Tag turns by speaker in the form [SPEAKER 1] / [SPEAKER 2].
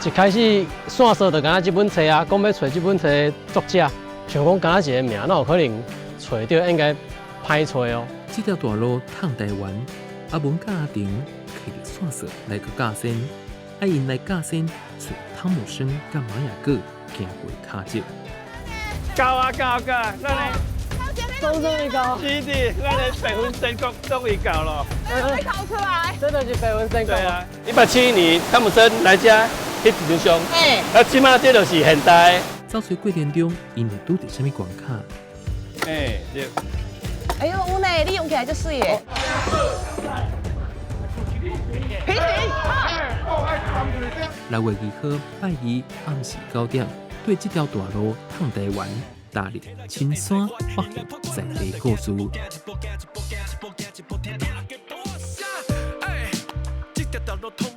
[SPEAKER 1] 一开始线索就敢若这本册啊，讲要找这本册的作者，想讲敢若一个名，哪有可能找到应该歹找哦。
[SPEAKER 2] 这条大路通台湾，阿文甲阿婷开着线索来个架线，阿因来架线找汤姆森甲玛雅各行过卡石。
[SPEAKER 3] 高啊高啊，咱的
[SPEAKER 1] 终于到，
[SPEAKER 3] 是的，咱的北分神国终于到了。
[SPEAKER 4] 会考出来。
[SPEAKER 1] 真的是北文神国。
[SPEAKER 3] 对啊，172年汤姆森来这迄一张相，
[SPEAKER 4] 嘿，
[SPEAKER 3] 即马这就是现代。
[SPEAKER 2] 走出过程中，因会拄着什么关卡？
[SPEAKER 3] 对。
[SPEAKER 4] 哎呦，有呢，你用起来就水耶。平行。
[SPEAKER 2] 6月2号拜二暗时9点，对这条大路通台湾，踏入青山发现在地故事。这条道路通